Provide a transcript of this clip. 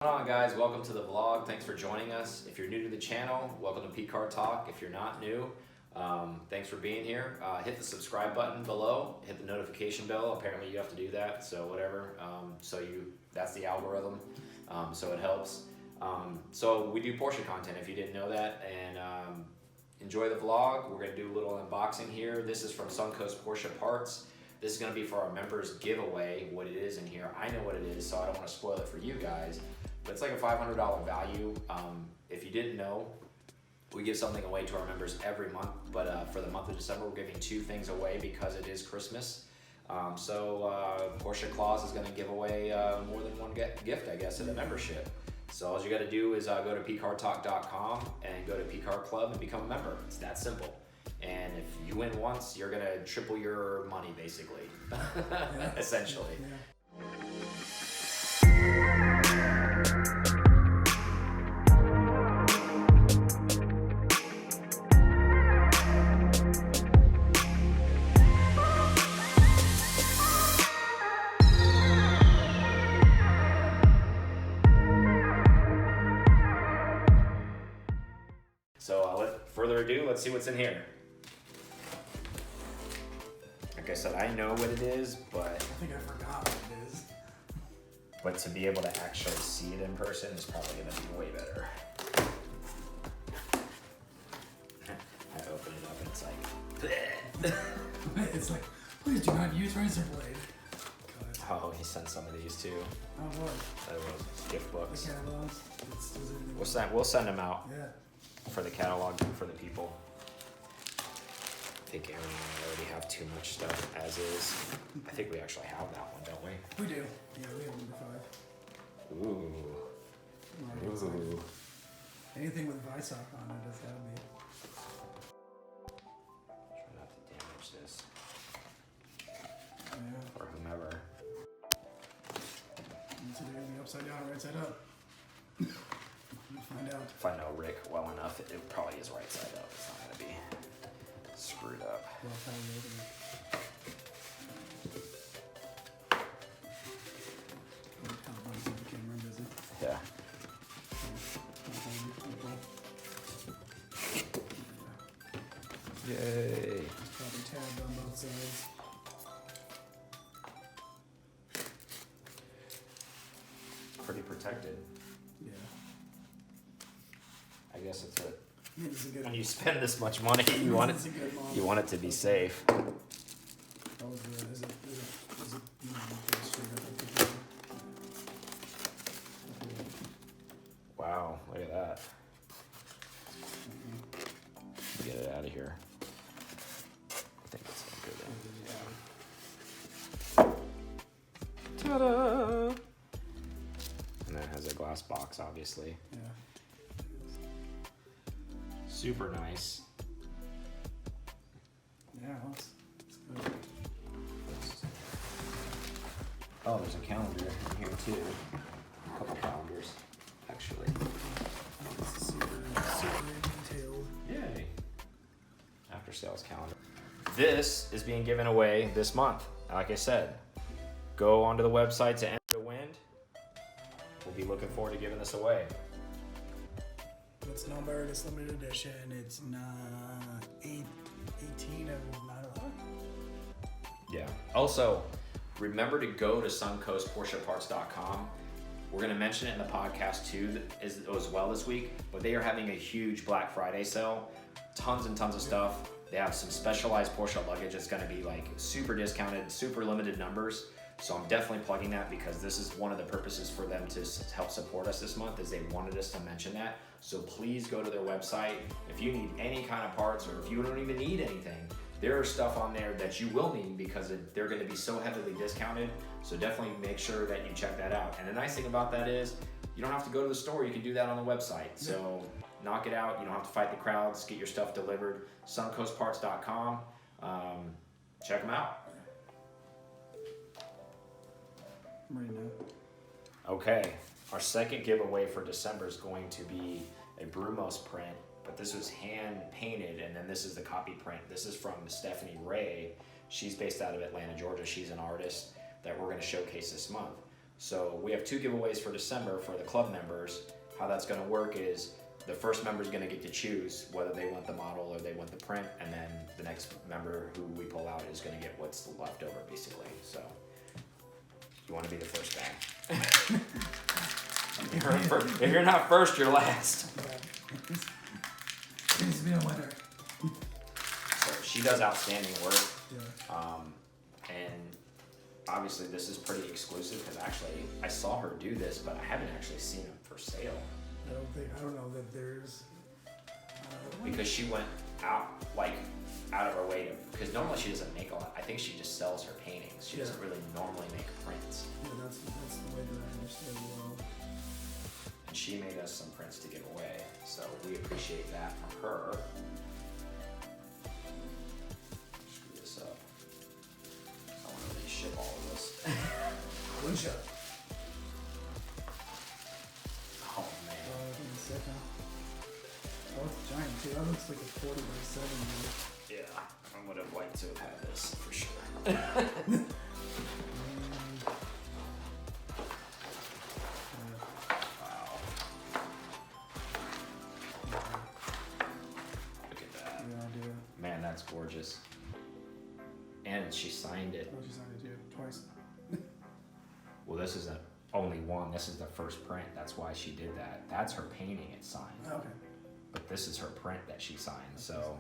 What's going on, guys? Welcome to the vlog. Thanks for joining us. If you're new to the channel, welcome to Pcar Talk. If you're not new, thanks for being here. Hit the subscribe button below, hit the notification bell. Apparently you have to do that, so whatever. That's the algorithm, so it helps. So we do Porsche content if you didn't know that, and enjoy the vlog. We're gonna do a little unboxing here. This is from Suncoast Porsche Parts. This is gonna be for our members giveaway, what it is in here. I know what it is, so I don't wanna spoil it for you guys. But it's like a $500 value. If you didn't know, we give something away to our members every month, but for the month of December, we're giving 2 things away because it is Christmas. Porsche Claus is gonna give away more than one gift, I guess, in the membership. So all you gotta do is go to pcartalk.com and go to Pcar Club and become a member. It's that simple. And if you win once, you're gonna triple your money, basically, essentially. Yeah. So without further ado, let's see what's in here. Like I said, I know what it is, but I think I forgot what it is. But to be able to actually see it in person is probably gonna be way better. I open it up and it's like, bleh. It's like, please do not use razor blade. Oh, he sent some of these too. Oh boy. That was gift books. The catalogs. We'll send them out. Yeah. For the catalog and for the people. I think Aaron and I already have too much stuff as is. I think we actually have that one, don't we? We do. Yeah, we have number 5. Ooh. Ooh. Anything with Visoc on it has got to be. Try not to damage this. Yeah. Or whomever. It's either going to be upside down or right side up. We'll find out. If I know Rick well enough, it probably is right side up. It's not going to be screwed up. Well, how do you open it? How about the camera busy? Yeah. Yay. It's probably tabbed on both sides. Pretty protected. Yeah. I guess it's a. It's a good. When you spend this much money, you want It's a good model. you want it to be safe. Oh, is it, you know, straight up at the beginning? Wow, look at that. Get it out of here. I think it's gonna go there. Ta-da! And then it has a glass box, obviously. Yeah. Super nice. Yeah, it's good. Oh, there's a calendar in here too. A couple calendars, actually. It's super detailed. Yay! After sales calendar. This is being given away this month. Like I said, go onto the website to enter to win. We'll be looking forward to giving this away. It's numbered, it's limited edition, it's not 18 of 911. Yeah. Also, remember to go to suncoastporscheparts.com. We're going to mention it in the podcast too as well this week, but they are having a huge Black Friday sale. Tons and tons of stuff. They have some specialized Porsche luggage that's going to be like super discounted, super limited numbers. So I'm definitely plugging that because this is one of the purposes for them to help support us this month is they wanted us to mention that. So please go to their website. If you need any kind of parts or if you don't even need anything, there are stuff on there that you will need because they're going to be so heavily discounted. So definitely make sure that you check that out. And the nice thing about that is you don't have to go to the store. You can do that on the website. So knock it out. You don't have to fight the crowds. Get your stuff delivered. Suncoastparts.com. Check them out. I'm ready now. Okay, our second giveaway for December is going to be a Brumos print, but this was hand painted, and then this is the copy print. This is from Stephanie Ray. She's based out of Atlanta, Georgia. She's an artist that we're going to showcase this month. So we have 2 giveaways for December for the club members. How that's going to work is the first member is going to get to choose whether they want the model or they want the print, and then the next member who we pull out is going to get what's left over, basically. So you want to be the first guy. If you're not first, you're last. Needs to be a winner. So she does outstanding work. Yeah. And obviously this is pretty exclusive because actually I saw her do this, but I haven't actually seen them for sale I don't know that there's. because she went out of her way to, because normally she doesn't make a lot. I think she just sells her paintings. She doesn't really normally make prints. Yeah, that's the way that I understand it well. And she made us some prints to give away, so we appreciate that from her. Screw this up. I want to reship all of this. One shot. Oh man. Give me a second. Oh, it's giant too. That looks like a 40 by 70. Yeah, I would have liked to have had this for sure. Wow. Look at that. Yeah, I do. Man, that's gorgeous. And she signed it. Oh, she signed it too. Twice. Well, this isn't only one. This is the first print. That's why she did that. That's her painting it signed. Okay. But this is her print that she signed. So